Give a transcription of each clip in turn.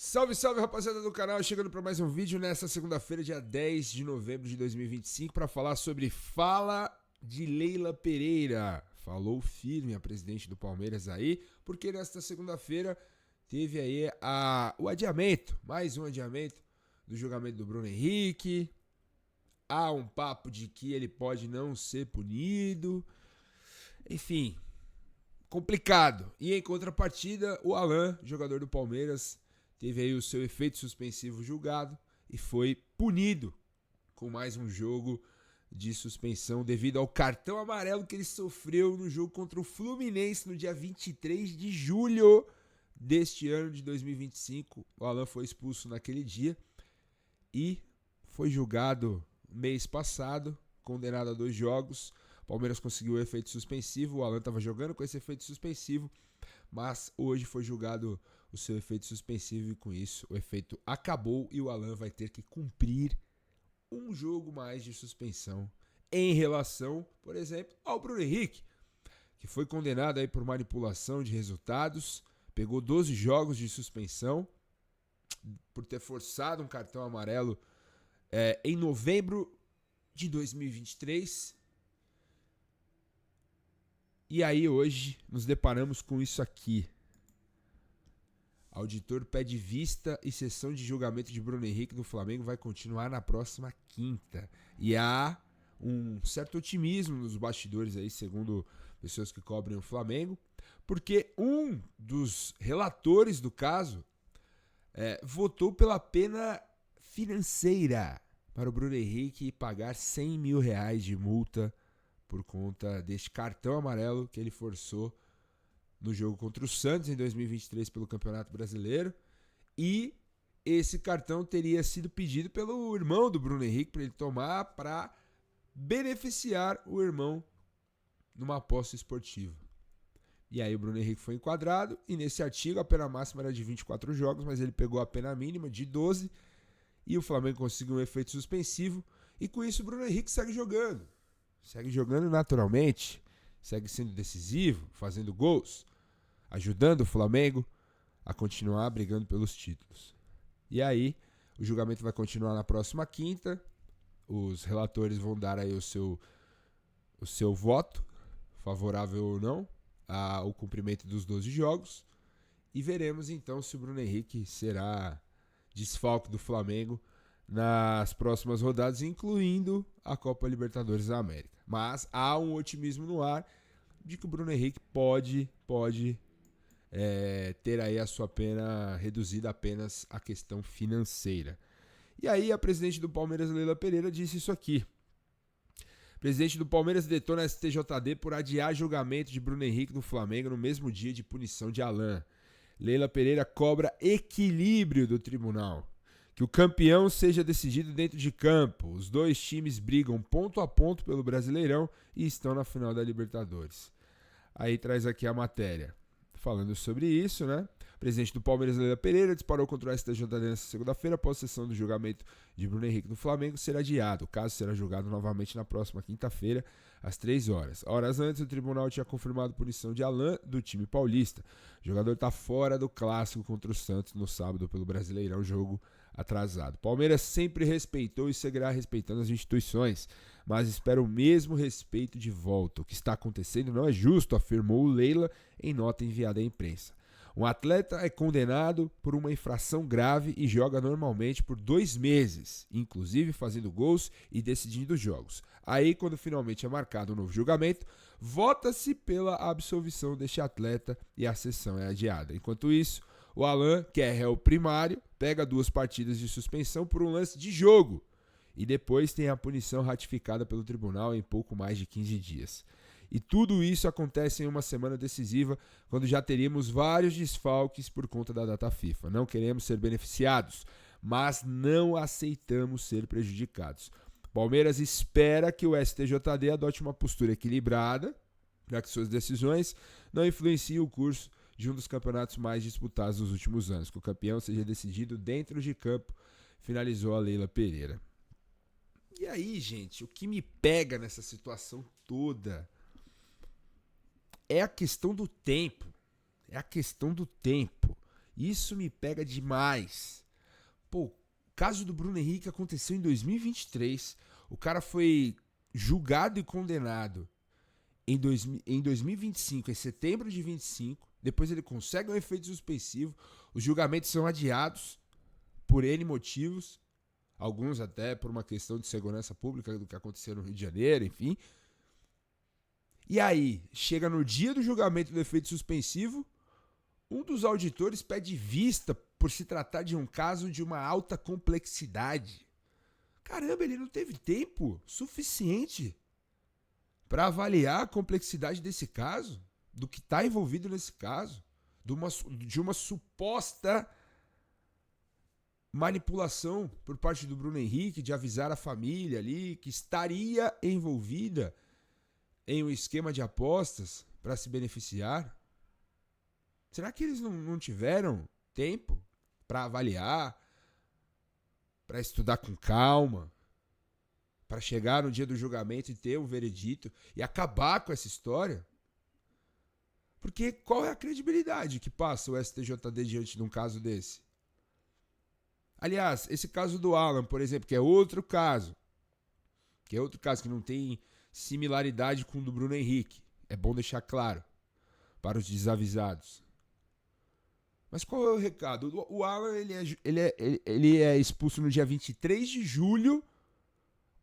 Salve, salve, rapaziada do canal, chegando para mais um vídeo nessa segunda-feira, dia 10 de novembro de 2025, para falar sobre fala de Leila Pereira. Falou firme a presidente do Palmeiras aí, porque nesta segunda-feira teve aí o adiamento, mais um adiamento do julgamento do Bruno Henrique. Há um papo de que ele pode não ser punido, enfim, complicado. E em contrapartida, o Alan, jogador do Palmeiras, teve aí o seu efeito suspensivo julgado e foi punido com mais um jogo de suspensão devido ao cartão amarelo que ele sofreu no jogo contra o Fluminense no dia 23 de julho deste ano de 2025. O Alan foi expulso naquele dia e foi julgado mês passado, condenado a 2 jogos. O Palmeiras conseguiu o efeito suspensivo, o Alan estava jogando com esse efeito suspensivo, mas hoje foi julgado o seu efeito suspensivo e com isso o efeito acabou e o Alan vai ter que cumprir um jogo mais de suspensão em relação, por exemplo, ao Bruno Henrique, que foi condenado aí por manipulação de resultados, pegou 12 jogos de suspensão por ter forçado um cartão amarelo em novembro de 2023. E aí hoje nos deparamos com isso aqui. Auditor pede vista e sessão de julgamento de Bruno Henrique no Flamengo vai continuar na próxima quinta. E há um certo otimismo nos bastidores aí, segundo pessoas que cobrem o Flamengo, porque um dos relatores do caso votou pela pena financeira para o Bruno Henrique pagar R$100 mil de multa por conta deste cartão amarelo que ele forçou no jogo contra o Santos em 2023 pelo Campeonato Brasileiro. E esse cartão teria sido pedido pelo irmão do Bruno Henrique para ele tomar para beneficiar o irmão numa aposta esportiva. E aí o Bruno Henrique foi enquadrado e nesse artigo a pena máxima era de 24 jogos, mas ele pegou a pena mínima de 12 e o Flamengo conseguiu um efeito suspensivo e com isso o Bruno Henrique segue jogando. Segue jogando naturalmente, segue sendo decisivo, fazendo gols, ajudando o Flamengo a continuar brigando pelos títulos. E aí, o julgamento vai continuar na próxima quinta. Os relatores vão dar aí o seu voto, favorável ou não, ao cumprimento dos 12 jogos. E veremos então se o Bruno Henrique será desfalque do Flamengo nas próximas rodadas, incluindo a Copa Libertadores da América. Mas há um otimismo no ar de que o Bruno Henrique pode ter aí a sua pena reduzida apenas à questão financeira. E aí a presidente do Palmeiras, Leila Pereira, disse isso aqui. O presidente do Palmeiras detona STJD por adiar julgamento de Bruno Henrique no Flamengo no mesmo dia de punição de Alan. Leila Pereira cobra equilíbrio do tribunal. Que o campeão seja decidido dentro de campo. Os dois times brigam ponto a ponto pelo Brasileirão e estão na final da Libertadores. Aí traz aqui a matéria. Falando sobre isso, né? O presidente do Palmeiras, Leila Pereira, disparou contra o STJD nesta segunda-feira após a sessão do julgamento de Bruno Henrique no Flamengo ser adiado. O caso será julgado novamente na próxima quinta-feira, às 3 horas. Horas antes, o tribunal tinha confirmado a punição de Alan do time paulista. O jogador está fora do clássico contra o Santos no sábado pelo Brasileirão, jogo atrasado. Palmeiras sempre respeitou e seguirá respeitando as instituições, mas espera o mesmo respeito de volta. O que está acontecendo não é justo, afirmou Leila em nota enviada à imprensa. Um atleta é condenado por uma infração grave e joga normalmente por 2 meses, inclusive fazendo gols e decidindo jogos. Aí, quando finalmente é marcado um novo julgamento, vota-se pela absolvição deste atleta e a sessão é adiada. Enquanto isso, o Alan, que é réu primário, pega 2 partidas de suspensão por um lance de jogo e depois tem a punição ratificada pelo tribunal em pouco mais de 15 dias. E tudo isso acontece em uma semana decisiva, quando já teríamos vários desfalques por conta da data FIFA. Não queremos ser beneficiados, mas não aceitamos ser prejudicados. Palmeiras espera que o STJD adote uma postura equilibrada, para que suas decisões não influenciem o curso de um dos campeonatos mais disputados nos últimos anos. Que o campeão seja decidido dentro de campo, finalizou a Leila Pereira. E aí, gente, o que me pega nessa situação toda é a questão do tempo. Isso me pega demais. Pô, o caso do Bruno Henrique aconteceu em 2023. O cara foi julgado e condenado em 2025, em setembro de 25. Depois ele consegue um efeito suspensivo. Os julgamentos são adiados por N motivos. Alguns até por uma questão de segurança pública do que aconteceu no Rio de Janeiro, enfim. E aí, chega no dia do julgamento do efeito suspensivo, um dos auditores pede vista por se tratar de um caso de uma alta complexidade. Caramba, ele não teve tempo suficiente para avaliar a complexidade desse caso, do que está envolvido nesse caso, de uma suposta manipulação por parte do Bruno Henrique de avisar a família ali que estaria envolvida em um esquema de apostas para se beneficiar. Será que eles não tiveram tempo para avaliar, para estudar com calma, para chegar no dia do julgamento e ter um veredito e acabar com essa história? Porque qual é a credibilidade que passa o STJD diante de um caso desse? Aliás, esse caso do Alan, por exemplo, que é outro caso que não tem similaridade com o do Bruno Henrique. É bom deixar claro para os desavisados. Mas qual é o recado? O Alan ele é expulso no dia 23 de julho.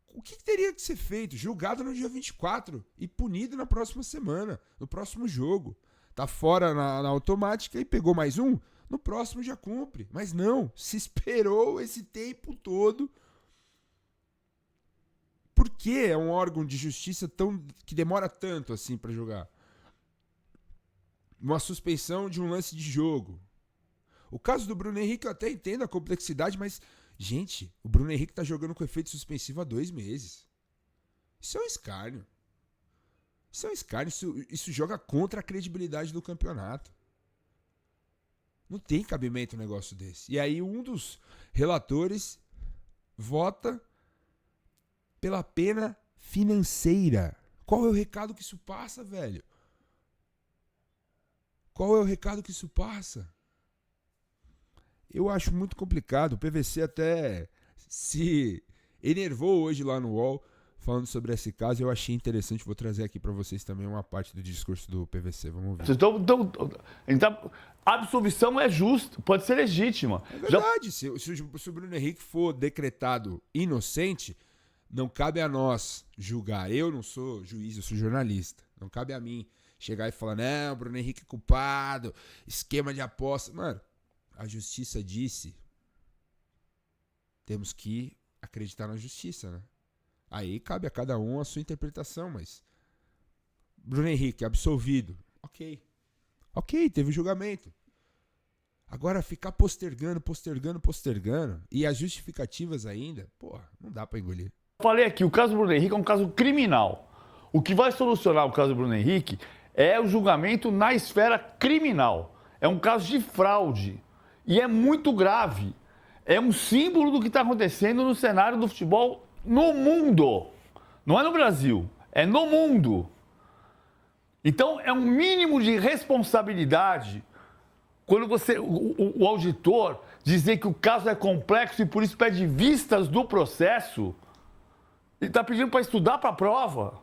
O que teria que ser feito? Julgado no dia 24 e punido na próxima semana, no próximo jogo. Tá fora na automática e pegou mais um, no próximo já cumpre. Mas não, se esperou esse tempo todo. Por que é um órgão de justiça que demora tanto assim para julgar? Uma suspensão de um lance de jogo. O caso do Bruno Henrique eu até entendo a complexidade, mas, gente, o Bruno Henrique tá jogando com efeito suspensivo há 2 meses. Isso é um escárnio. Isso joga contra a credibilidade do campeonato. Não tem cabimento um negócio desse. E aí um dos relatores vota pela pena financeira. Qual é o recado que isso passa, velho? Qual é o recado que isso passa? Eu acho muito complicado. O PVC até se enervou hoje lá no UOL falando sobre esse caso. Eu achei interessante. Vou trazer aqui para vocês também uma parte do discurso do PVC. Vamos ver. Então, a absolvição é justa, pode ser legítima. É verdade. Se o Bruno Henrique for decretado inocente, não cabe a nós julgar. Eu não sou juiz, eu sou jornalista. Não cabe a mim chegar e falar, não, Bruno Henrique é culpado, esquema de aposta. Mano, a justiça disse, temos que acreditar na justiça, né? Aí cabe a cada um a sua interpretação, mas Bruno Henrique, absolvido. Ok, teve julgamento. Agora ficar postergando e as justificativas ainda, porra, não dá pra engolir. Falei aqui, o caso do Bruno Henrique é um caso criminal. O que vai solucionar o caso do Bruno Henrique é o julgamento na esfera criminal. É um caso de fraude. E é muito grave. É um símbolo do que está acontecendo no cenário do futebol no mundo. Não é no Brasil, é no mundo. Então, é um mínimo de responsabilidade quando o auditor dizer que o caso é complexo e por isso pede vistas do processo. Ele está pedindo para estudar para a prova.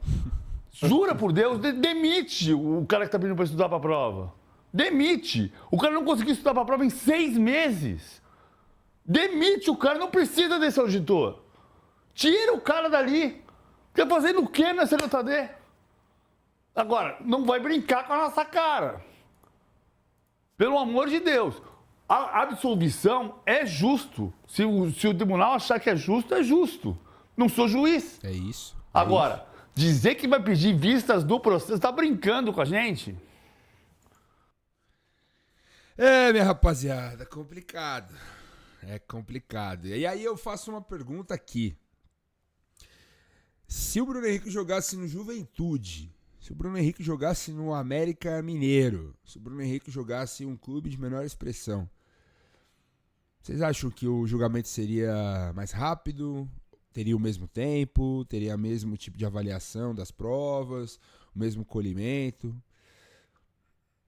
Jura por Deus, demite o cara que está pedindo para estudar para a prova. Demite. O cara não conseguiu estudar para a prova em 6 meses. Demite o cara, não precisa desse auditor. Tira o cara dali. Está fazendo o quê na STJD? Agora, não vai brincar com a nossa cara. Pelo amor de Deus. A absolvição é justo. Se o tribunal achar que é justo, é justo. Não sou juiz. É isso. Agora, dizer que vai pedir vistas do processo, tá brincando com a gente? Minha rapaziada, complicado. É complicado. E aí eu faço uma pergunta aqui. Se o Bruno Henrique jogasse no Juventude, se o Bruno Henrique jogasse no América Mineiro, se o Bruno Henrique jogasse em um clube de menor expressão, vocês acham que o julgamento seria mais rápido? Teria o mesmo tempo? Teria o mesmo tipo de avaliação das provas? O mesmo colhimento?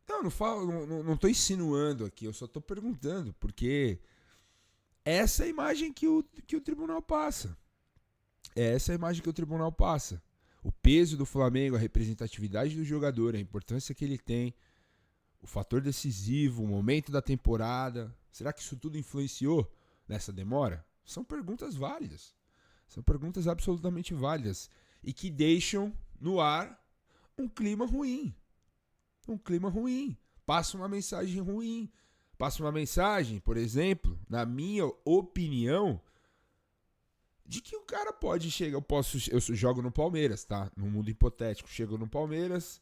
Não, não falo, não tô insinuando aqui, eu só tô perguntando, porque essa é a imagem que o tribunal passa. É essa a imagem que o tribunal passa. O peso do Flamengo, a representatividade do jogador, a importância que ele tem, o fator decisivo, o momento da temporada. Será que isso tudo influenciou nessa demora? São perguntas válidas. São perguntas absolutamente válidas. E que deixam no ar um clima ruim. Um clima ruim. Passa uma mensagem ruim. Passa uma mensagem, por exemplo, na minha opinião, de que o cara pode chegar. Eu jogo no Palmeiras, tá? No mundo hipotético. Chego no Palmeiras,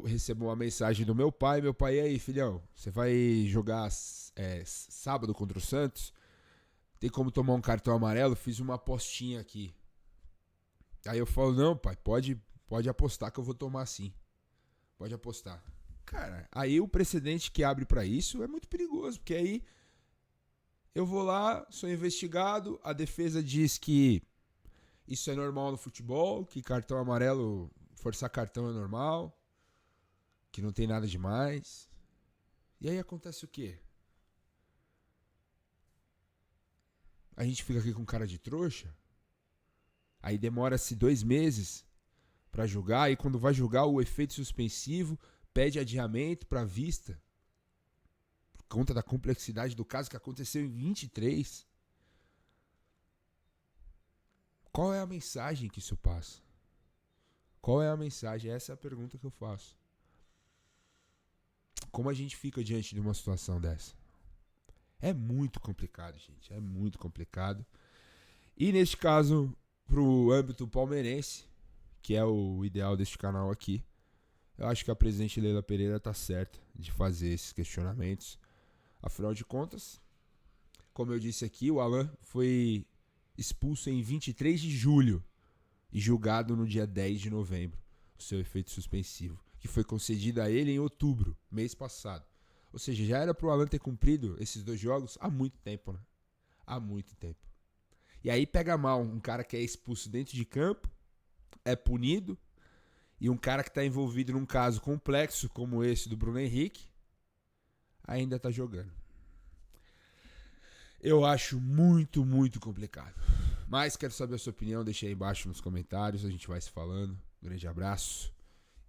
recebo uma mensagem do meu pai. Meu pai, e aí, filhão? Você vai jogar sábado contra o Santos? Tem como tomar um cartão amarelo? Fiz uma apostinha aqui. Aí eu falo, não, pai, pode apostar que eu vou tomar sim. Pode apostar. Cara, aí o precedente que abre pra isso é muito perigoso, porque aí eu vou lá, sou investigado, a defesa diz que isso é normal no futebol, que cartão amarelo, forçar cartão é normal, que não tem nada demais. E aí acontece o quê? A gente fica aqui com cara de trouxa, aí demora-se 2 meses pra julgar, e quando vai julgar o efeito suspensivo, pede adiamento pra vista, por conta da complexidade do caso que aconteceu em 23. Qual é a mensagem que isso passa? Qual é a mensagem? Essa é a pergunta que eu faço. Como a gente fica diante de uma situação dessa? É muito complicado, gente. É muito complicado. E neste caso, pro âmbito palmeirense, que é o ideal deste canal aqui, eu acho que a presidente Leila Pereira tá certa de fazer esses questionamentos. Afinal de contas, como eu disse aqui, o Alan foi expulso em 23 de julho e julgado no dia 10 de novembro, o seu efeito suspensivo, que foi concedido a ele em outubro, mês passado. Ou seja, já era pro Alan ter cumprido esses 2 jogos há muito tempo, né? Há muito tempo. E aí pega mal um cara que é expulso dentro de campo, é punido, e um cara que está envolvido num caso complexo como esse do Bruno Henrique ainda está jogando. Eu acho muito, muito complicado. Mas quero saber a sua opinião, deixa aí embaixo nos comentários, a gente vai se falando. Um grande abraço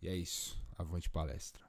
e é isso. Avante palestra.